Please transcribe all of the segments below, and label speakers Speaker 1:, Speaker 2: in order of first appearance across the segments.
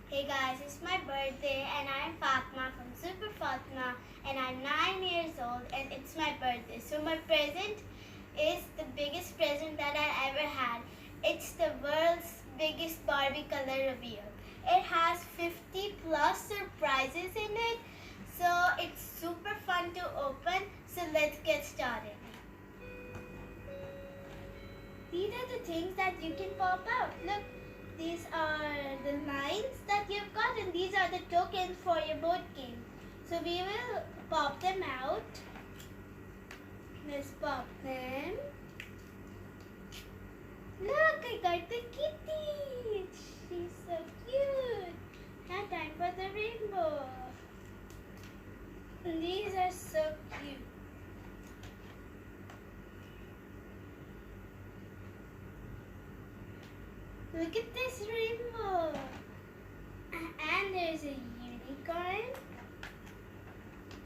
Speaker 1: Hey guys, it's my birthday and I'm Fatma from Super Fatma and I'm 9 years old and it's my birthday. So my present is the biggest present that I ever had. It's the world's biggest Barbie color reveal. It has 50 plus surprises in it. So it's super fun to open. So let's get started. These are the things that you can pop out. Look. These are the lines that you've got and these are the tokens for your board game. So we will pop them out. Let's pop them. Look, I got the kitty. She's so cute. Now time for the rainbow. And these are so cute. Look at this rainbow. And there's a unicorn.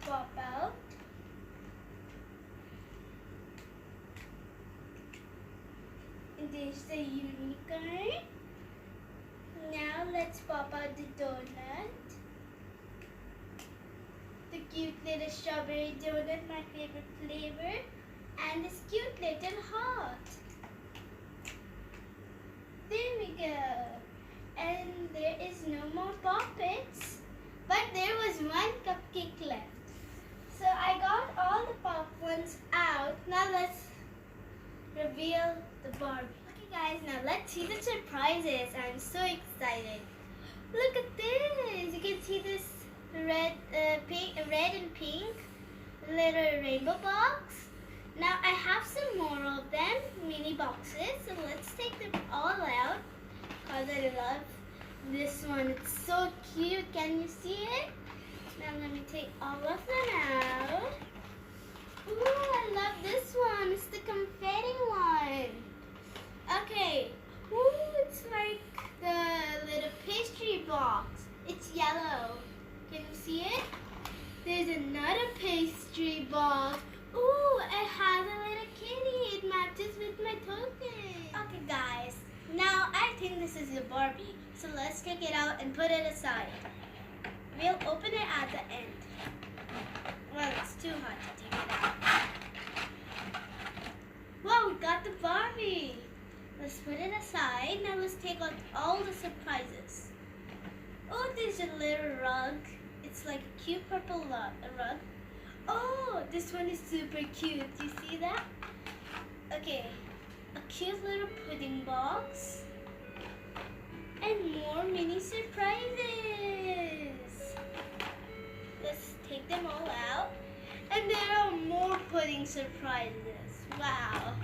Speaker 1: Pop out. And there's the unicorn. Now let's pop out the donut. The cute little strawberry donut, my favorite flavor. And this cute little heart. There we go. And there is no more poppets. But there was one cupcake left. So I got all the pop ones out. Now let's reveal the Barbie. Okay guys, now let's see the surprises. I'm so excited. Look at this. You can see this red and pink little rainbow box. Now I have some more of them, mini boxes, so let's take them all out because I love this one. It's so cute. Can you see it? Now let me take all of them out. Ooh, I love this one. It's the confetti one. Okay. Ooh, it's like the little pastry box. It's yellow. Can you see it? There's another pastry box. Ooh, it has a little kitty. It matches with my token. Okay, guys. Now, I think this is a Barbie. So let's take it out and put it aside. We'll open it at the end. Well, it's too hot to take it out. Whoa, we got the Barbie. Let's put it aside. Now let's take out all the surprises. Oh, there's a little rug. It's like a cute purple rug. Oh, this one is super cute. Do you see that? Okay, a cute little pudding box. And more mini surprises. Let's take them all out. And there are more pudding surprises. Wow.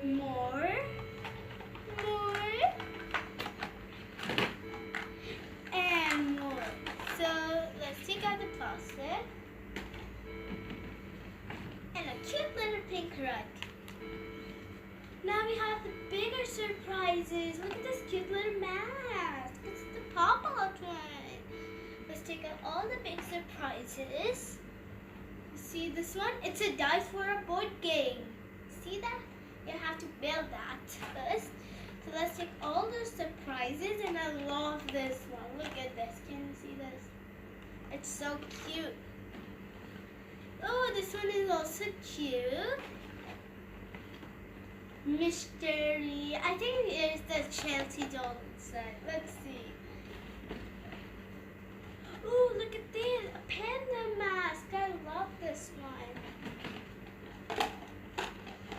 Speaker 1: More. And more. So let's take out the plastic. And a cute little pink rug. Now we have the bigger surprises. Look at this cute little mask. It's the pop-out one. Let's take out all the big surprises. See this one? It's a dice for a board game. See that? You have to build that first. So let's take all those surprises, and I love this one. Look at this. Can you see this? It's so cute. Oh, this one is also cute. Mystery. I think it's the Chelsea doll inside. Let's see. Oh, look at this. A panda mask. I love this one.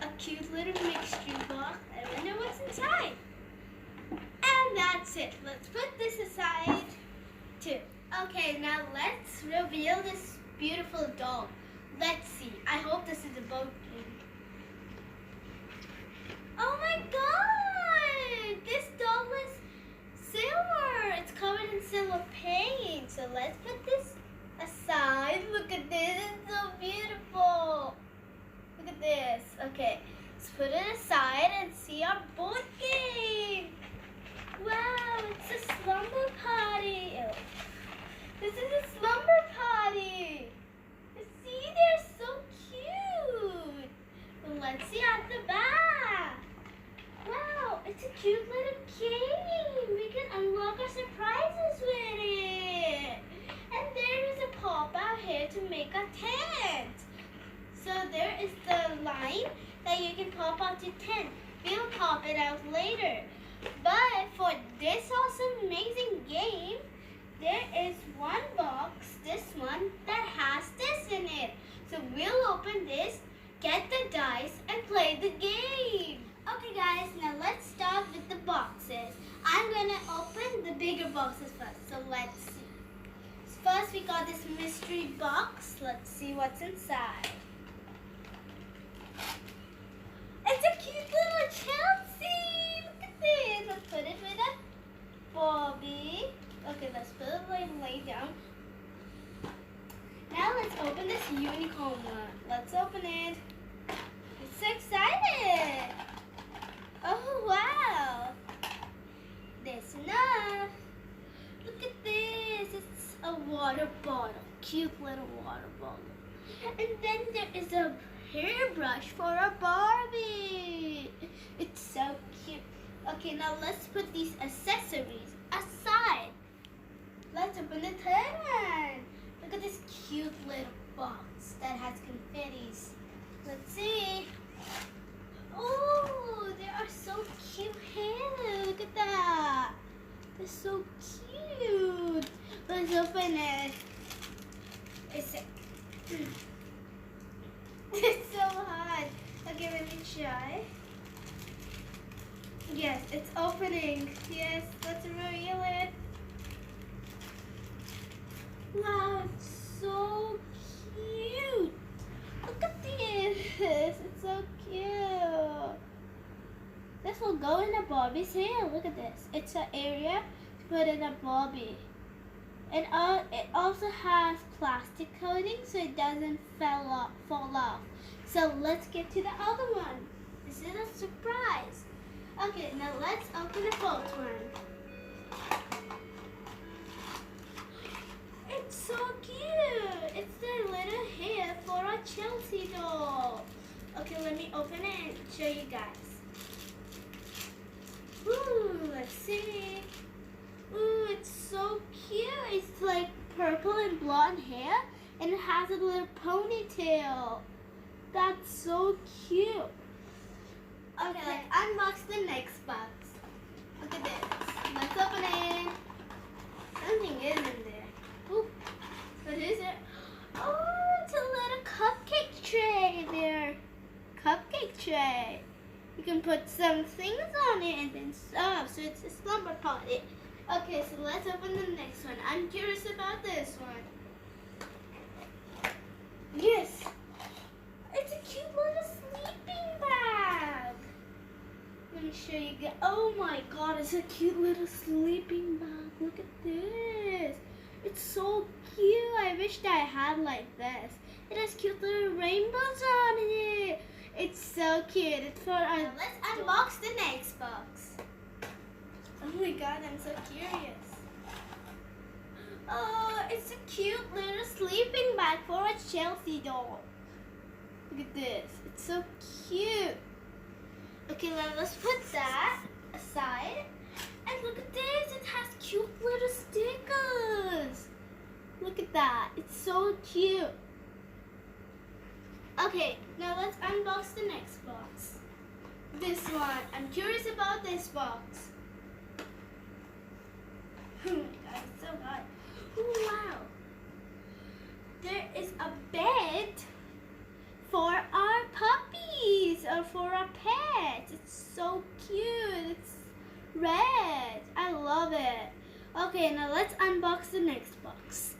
Speaker 1: A cute little mixture box. I wonder what's inside. And that's it. Let's put this aside too. Okay, now let's reveal this beautiful doll. Let's see. I hope this is a boat game. Oh my god! This doll is silver. It's covered in silver paint. So let's put this aside. Look at this. It's so beautiful. Look at this. Okay. Let's put it aside and see our board game. Wow, it's a slumber party. Oh. This is a slumber party. See, they're so cute. Let's see at the back. Wow, it's a cute little game. We can unlock our you can pop out to 10. We'll pop it out later. But for this awesome, amazing game, there is one box, this one, that has this in it. So we'll open this, get the dice, and play the game. Okay guys, now let's start with the boxes. I'm gonna open the bigger boxes first, so let's see. First we got this mystery box. Let's see what's inside. It's a cute little Chelsea! Look at this! Let's put it with a Barbie. Okay, let's put it lay down. Now let's open this unicorn one. Let's open it. I'm so excited! Oh wow! That's enough. Look at this. It's a water bottle. Cute little water bottle. And then there is a hairbrush for a Barbie. It's so cute. Okay, now let's put these accessories aside. Let's open the third one. Look at this cute little box that has confettis. Let's see. Oh, they are so cute hair. Look at that. They're so cute. Let's open it. It's so hot. Okay, let me try. Yes, it's opening. Yes, let's reveal it. Wow, it's so cute. Look at this. It's so cute. This will go in a Barbie's hair. Look at this. It's an area to put in a Barbie. And it also has plastic coating so it doesn't fall off. So let's get to the other one. This is a surprise. Okay, now let's open the fourth one. It's so cute. It's the little hair for a Chelsea doll. Okay, let me open it and show you guys. Ooh, let's see. Ooh, it's so cute. It's like purple and blonde hair, and it has a little ponytail. That's so cute. Okay, let's unbox the next box. Look at this. Let's open it. Something is in there. Ooh, what is it? Oh, it's a little cupcake tray there. Cupcake tray. You can put some things on it and then stuff. So it's a slumber party. Okay, so let's open the next one. I'm curious about this one. Yes. It's a cute little sleeping bag. Let me show you guys. Oh my god, it's a cute little sleeping bag. Look at this. It's so cute. I wished I had like this. It has cute little rainbows on it. It's so cute. It's for our... Now let's unbox the next box. Oh my god, I'm so curious. Oh, it's a cute little sleeping bag for a Chelsea doll. Look at this. It's so cute. Okay, now let's put that aside. And look at this. It has cute little stickers. Look at that. It's so cute. Okay, now let's unbox the next box. This one. I'm curious about this box. Oh my god, it's so hot. Oh wow. There is a bed for our puppies or for our pets. It's so cute. It's red. I love it. Okay, now let's unbox the next box.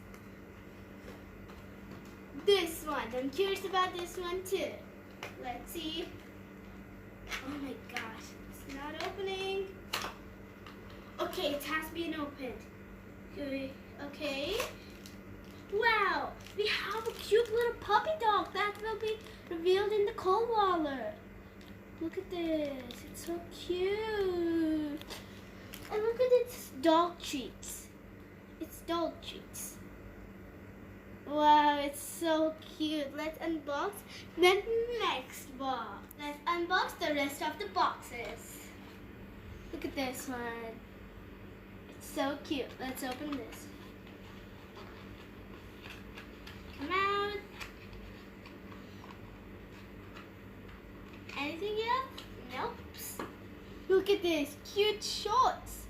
Speaker 1: This one. I'm curious about this one too. Let's see. Oh my gosh. It's not opening. Okay, it has been opened. Okay. Wow. We have a cute little puppy dog that will be revealed in the cold water. Look at this. It's so cute. And look at its dog treats. It's dog treats. Wow, it's so cute. Let's unbox the next box. Let's unbox the rest of the boxes. Look at this one. It's so cute. Let's open this. Come out. Anything cute shorts.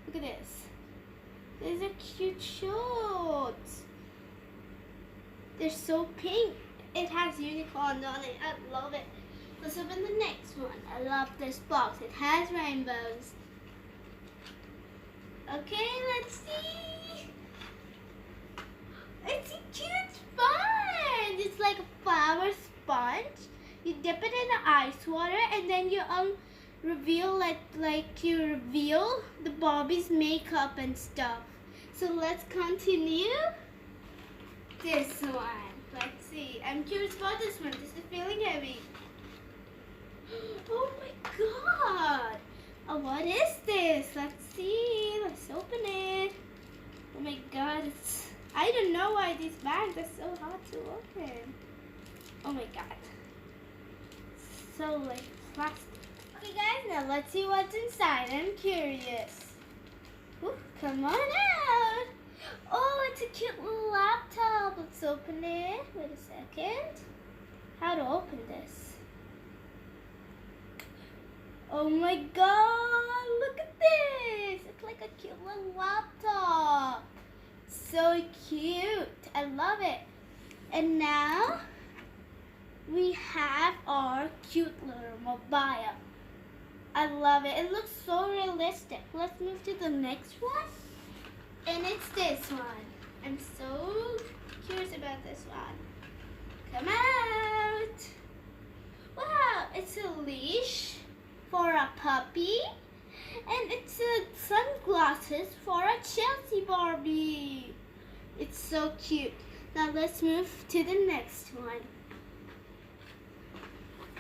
Speaker 1: Look at this. These are cute shorts. They're so pink. It has unicorns on it. I love it. Let's open the next one. I love this box. It has rainbows. Okay, let's see. It's a cute sponge. It's like a flower sponge. You dip it in the ice water and then you reveal you reveal the Barbie's makeup and stuff. So let's continue this one. Let's see. I'm curious about this one. This is feeling heavy. Oh my god. Oh, what is this? Let's see. Let's open it. Oh my god. I don't know why these bags are so hard to open. Oh my god. So like plastic. Okay guys, now let's see what's inside. I'm curious. Ooh, come on out. Oh, it's a cute little laptop. Let's open it. Wait a second. How to open this? Oh my god, look at this. It's like a cute little laptop. So cute. I love it. And now we have our cute little mobile. I love it. It looks so realistic. Let's move to the next one. And it's this one. I'm so curious about this one. Come out. Wow, it's a leash for a puppy. And it's sunglasses for a Chelsea Barbie. It's so cute. Now let's move to the next one.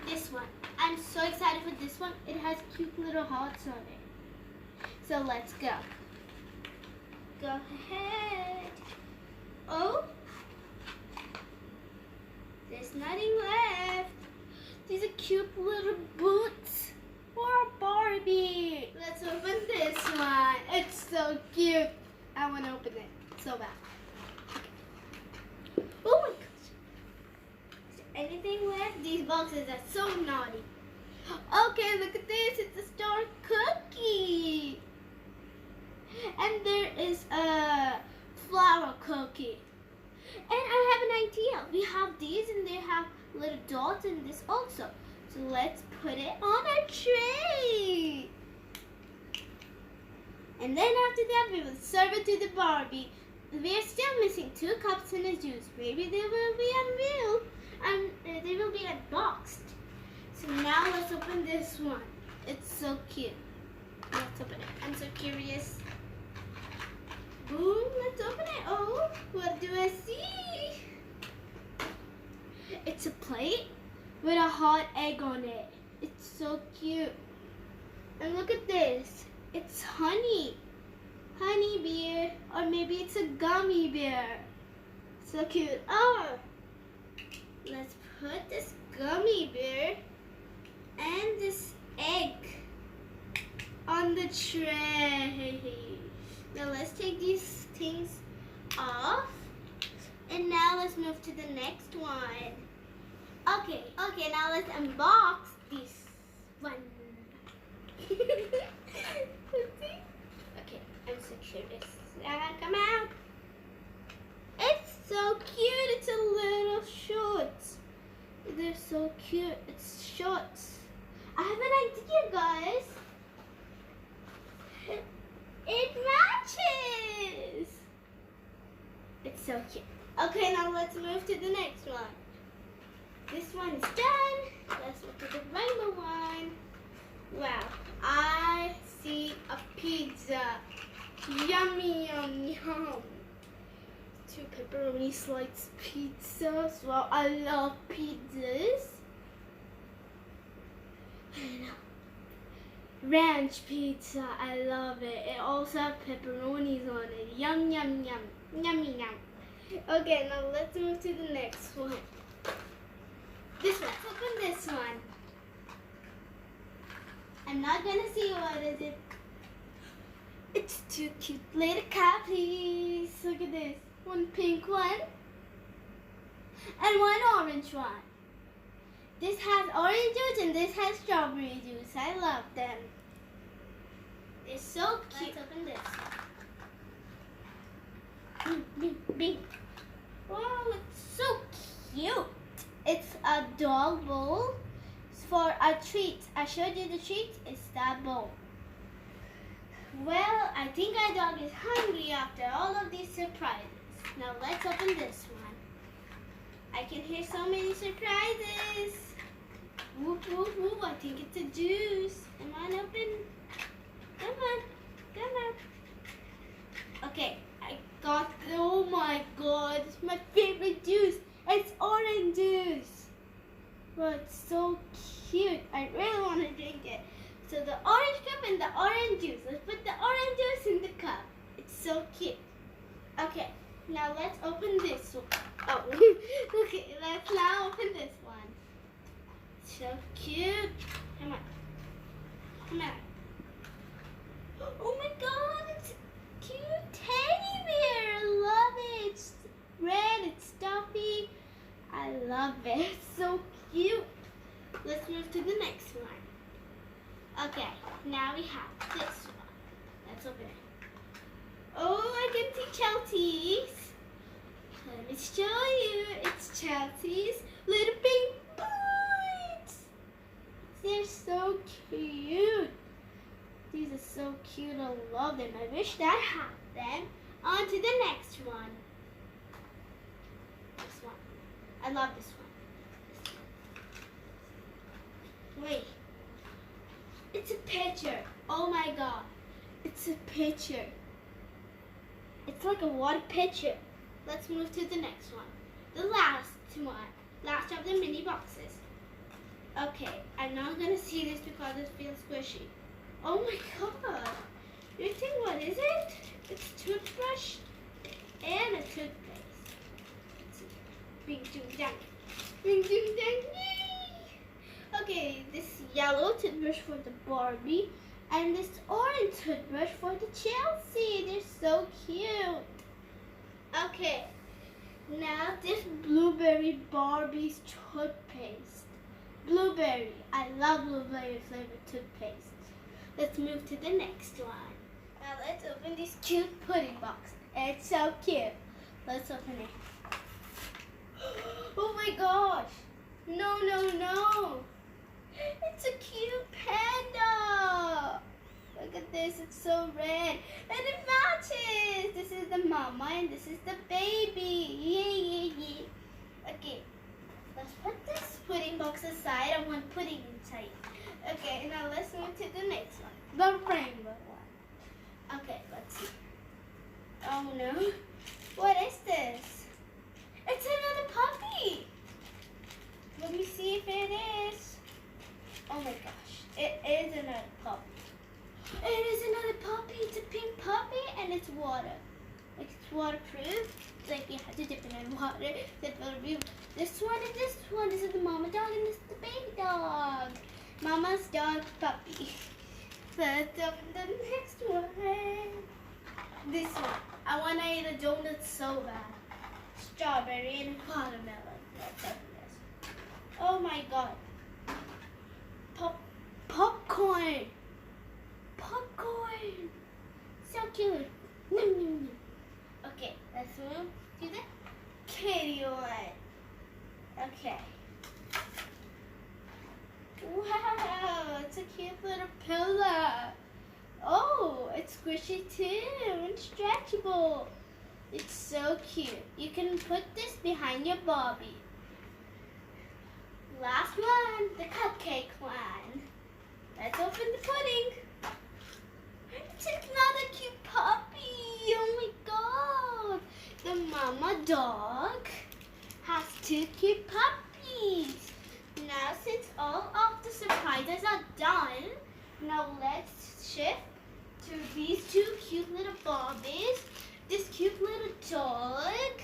Speaker 1: This one. I'm so excited for this one. It has cute little hearts on it. So let's go. Go ahead. Oh, there's nothing left. These are cute little boots for a Barbie. Let's open this one. It's so cute. I want to open it so bad. Okay. Oh my gosh. Is there anything left? These boxes are so naughty. Okay, look at this. It's a star cookie. And there is a flower cookie. And I have an idea. We have these and they have little dots in this also. So let's put it on our tray. And then after that we will serve it to the Barbie. We are still missing 2 cups and a juice. Maybe they will be unveiled and they will be unboxed. So now let's open this one. It's so cute. Let's open it. I'm so curious. Boom, let's open it. Oh, what do I see? It's a plate with a hot egg on it. It's so cute. And look at this. It's honey. Honey bear. Or maybe it's a gummy bear. So cute. Oh, let's put this gummy bear and this egg on the tray. Now let's take these things off. And now let's move to the next one. Okay, now let's unbox this one. Let's see. Okay, I'm so curious. Come out. It's so cute. It's a little shorts. They're so cute. It's shorts. I have an idea, guys. It matches. It's so cute. Okay, now let's move to the next one. This one is done. Let's move to the rainbow one. Wow, I see a pizza. Yummy, yum, yum. 2 pepperoni sliced pizzas. Wow, I love pizzas. Ranch pizza, I love it. It also has pepperonis on it. Yum, yum, yum. Yummy, yum. Okay, now let's move to the next one. This one. Let's open this one. I'm not gonna see what is it. It's 2 cute little copies. Look at this. 1 pink one and 1 orange one. This has orange juice and this has strawberry juice. I love them. They're so cute. Let's open this. Bing. Oh, it's so cute. It's a dog bowl for a treat. I showed you the treat. It's that bowl. Well, I think our dog is hungry after all of these surprises. Now let's open this one. I can hear so many surprises. Whoop, whoop, whoop. I think it's a juice. Come on, open. Come on. Come on. Okay, I got, oh my god, it's my favorite juice. It's orange juice. Well, it's so cute. I really want to drink it. So the orange cup and the orange juice. Let's put the orange juice in the cup. It's so cute. Okay, now let's open this one. Oh, okay, let's now open this one. So cute. Come on. Come on. Oh my god, it's a cute teddy bear. I love it. It's red, it's stuffy. I love it. It's so cute. Let's move to the next one. Okay, now we have this one. Let's open it. Oh, I can see Chelsea's. Let me show you. It's Chelsea's little pink boots. They're so cute. These are so cute. I love them. I wish I had them. On to the next one. This one. I love this one. Wait. It's a picture. Oh my god. It's a picture. It's like a water pitcher. Let's move to the next one. The last one. Last of the mini boxes. Okay, I'm not going to see this because it feels squishy. Oh my god. You think what is it? It's toothbrush and a toothpaste. Let's see. Ring, ding, dang. Ring, ding, dang. Yay! Okay, this yellow toothbrush for the Barbie and this orange toothbrush for the Chelsea. They're so cute. Okay, now this blueberry Barbie's toothpaste. Blueberry. I love blueberry flavored toothpaste. Let's move to the next one. Now let's open this cute pudding box. It's so cute. Let's open it. Oh my gosh. No, no, no. It's a cute panda. Look at this. It's so red. And it matches. This is the mama and this is the baby. Yay, yay, yay. Okay. Let's put this pudding box aside. I want pudding inside. Okay, now let's move to the next one. The rainbow one. Okay, let's see. Oh no. What is this? It's another puppy. Let me see if it is. Oh my gosh. It is another puppy. It is another puppy. It's a pink puppy and it's water. Like it's waterproof. It's like you have to dip it in water. This one and this one. This is the mama dog and this is the baby dog. Mama's dog puppy. Let's open the next one. This one. I want to eat a donut so bad. Strawberry and watermelon. Let's open this. Oh my god. Popcorn. Popcorn. So cute. Okay, let's move to the kitty one. Okay. Wow, it's a cute little pillow. Oh, it's squishy too and stretchable. It's so cute. You can put this behind your Barbie. Last one, the cupcake one. Let's open the pudding. It's another cute puppy. Oh my god. The mama dog has two cute puppies. Now since all of the surprises are done, now let's shift to these two cute little Barbies, this cute little dog,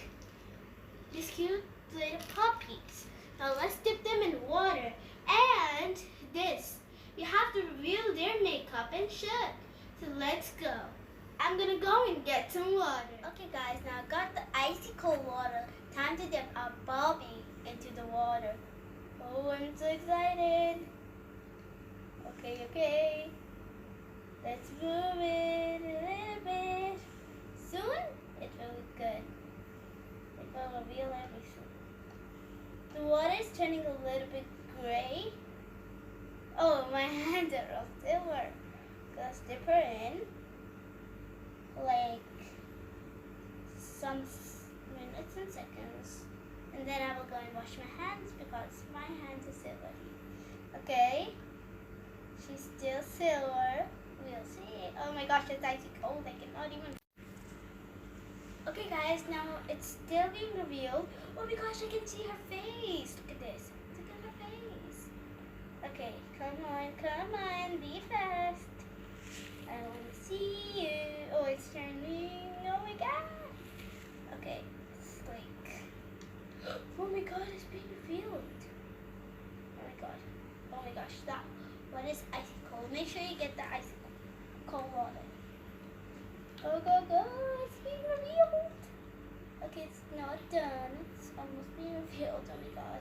Speaker 1: these cute little puppies. Now let's dip them in water. And this, you have to reveal their makeup and shirt. So let's go. I'm gonna go and get some water. Okay guys, now I got the icy cold water. Time to dip our Barbie into the water. Oh, I'm so excited. Okay. Let's move it a little bit. Soon it will be good. It will reveal everything. The water is turning a little bit gray. Oh, my hands are all silver. Let's dip her in. Like some minutes and seconds. And then I will go and wash my hands because my hands are silver. Okay. She's still silver. We'll see. Oh my gosh, it's icy cold. I cannot even. Okay guys, now it's still being revealed. Oh my gosh, I can see her face. Look at this. Look at her face. Okay, come on, be fast. I want to see you. Oh, it's turning. Oh my god. Okay, it's like. Oh my god, it's being revealed. Oh my god. Oh my gosh, stop. What is icy cold? Make sure you get the icy cold water. Go, go, go. It's being revealed. Okay, it's not done. It's almost being revealed. Oh my god.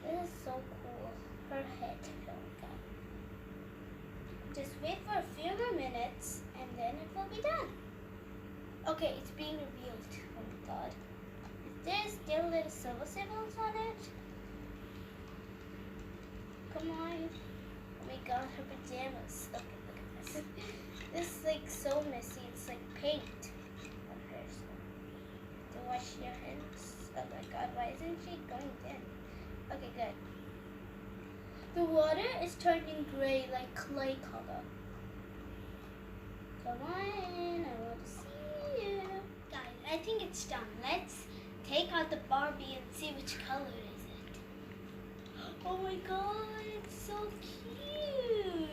Speaker 1: This is so cool. Her head. Oh my god. Just wait for a few more minutes and then it will be done. Okay, it's being revealed. Oh my god. There's still little silver symbols on it. Come on. Oh my god, her pajamas. Look at this. This is like so messy. It's like paint on her. So, to wash your hands. Oh my god, why isn't she going in? Okay, good. The water is turning gray like clay color. Come on, I want to see you. Guys, I think it's done. Let's take out the Barbie and see which color is it. Oh my god, it's so cute.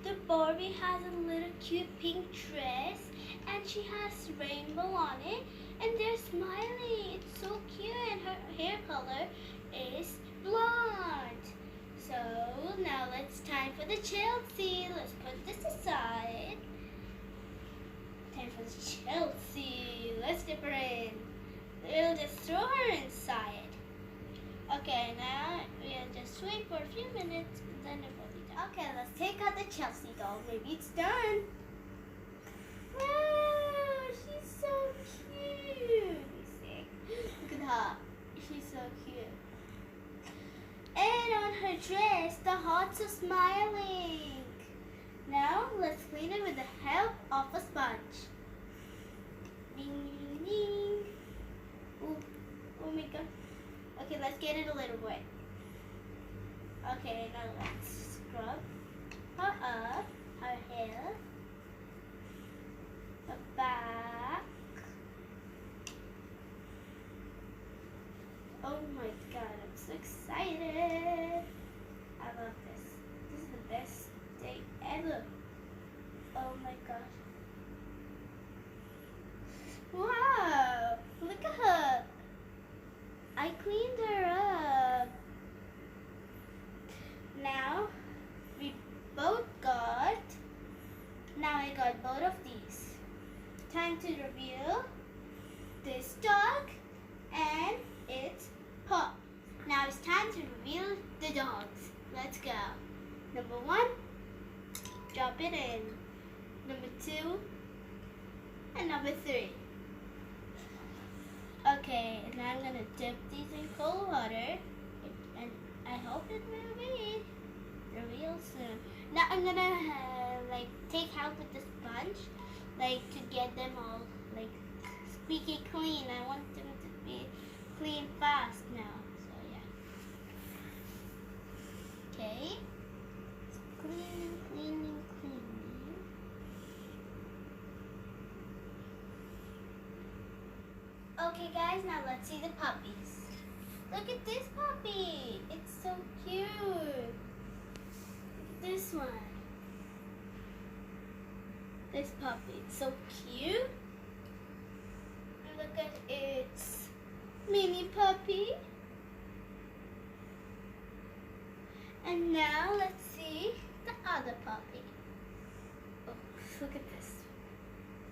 Speaker 1: The Barbie has a little cute pink dress and she has rainbow on it and they're smiling. It's so cute and her hair color is blonde. So now it's time for the Chelsea. Let's put this aside. Time for the Chelsea. Let's dip her in. We'll just throw her inside. Okay, now we'll just wait for a few minutes and then it will be done. Okay, let's take out the Chelsea doll. Maybe it's done. Wow, she's so cute. Let me see. Look at her. She's so cute. And on her dress, the hearts are smiling. Now, let's clean it with the help of a sponge. Ding, ding, ding. Ooh, oh my god. Okay, let's get it a little wet. Okay, now let's scrub her up, her hair, her back. Oh my god, I'm so excited. I love this. This is the best day ever. Oh my gosh. Wow, look at her. I cleaned her up. Now I got both of these. Time to reveal this dog and its paw. Now it's time to reveal the dogs. Let's go. Number 1, drop it in. Number 2, and number 3. Okay, and now I'm gonna dip these in cold water, and I hope it will be real soon. Now I'm gonna like take out with the sponge, like to get them all like squeaky clean. I want them to be clean fast now. So yeah. Okay. Cleaning. Okay guys, now let's see the puppies. Look at this puppy. It's so cute. This one. This puppy. It's so cute. And look at its mini puppy. And now let's see the other puppy. Oh, look at this.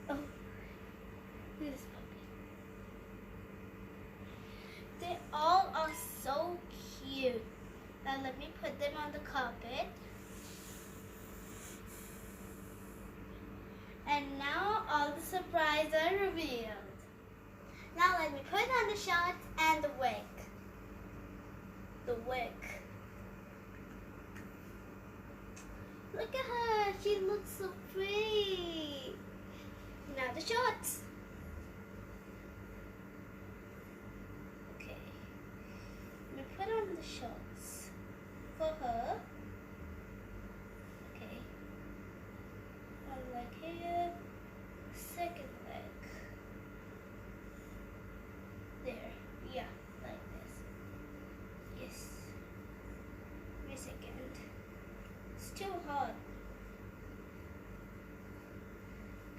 Speaker 1: Oh, look at this puppy. They all are so cute. Now let me put them on the carpet. And now all the surprises are revealed. Now let me put on the shorts and the wig. The wig. Look at her. She looks so pretty. Now the shorts. Okay. Let me put on the shorts for her. Okay. One leg here. Second leg. There. Yeah, like this. Yes. Wait a second. It's too hot.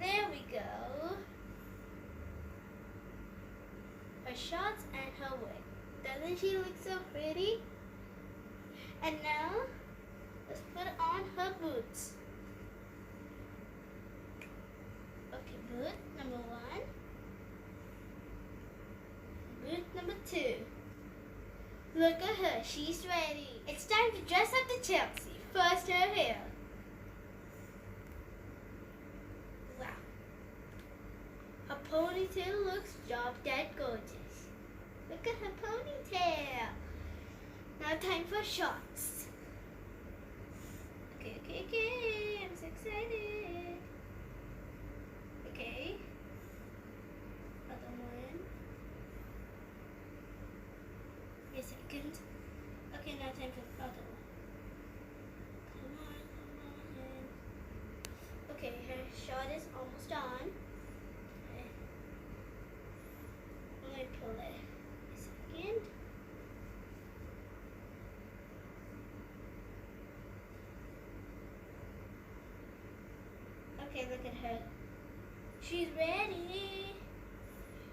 Speaker 1: There we go. Her shorts and her wig. Doesn't she look so pretty? And now, let's put on her boots. Okay, boot number 1. Boot number 2. Look at her, she's ready. It's time to dress up the Chelsea. First, her hair. Wow. Her ponytail looks drop-dead gorgeous. Look at her ponytail. Now time for shots. Okay. I'm so excited. Okay. Other one. Wait a second. Okay, now time for the other one. Come on. Okay, her shot is almost on. Okay. Let me pull it. A second. Okay, look at her. She's ready.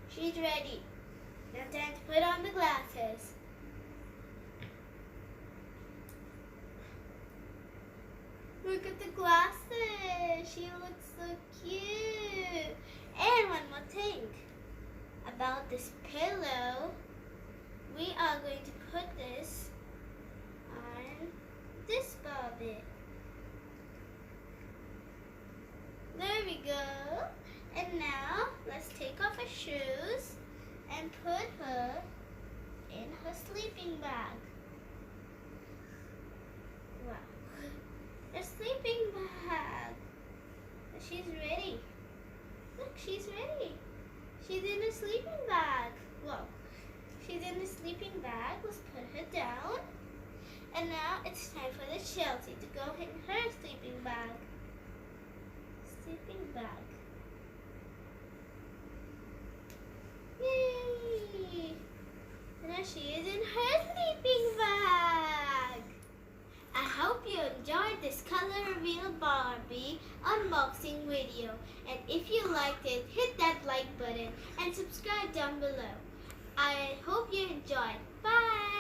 Speaker 1: She's ready. Now time to put on the glasses. Look at the glasses. She looks so cute. And one more thing about this pillow. We are going to put this on this Barbie. There we go. And now let's take off her shoes and put her in her sleeping bag. Wow. Her sleeping bag. She's ready. Look, she's ready. She's in a sleeping bag. Whoa. She's in the sleeping bag. Let's put her down. And now it's time for the Chelsea to go in her sleeping bag. Sleeping bag. Yay! Now she is in her sleeping bag. I hope you enjoyed this color reveal Barbie unboxing video. And if you liked it, hit that like button and subscribe down below. I hope you enjoyed. Bye!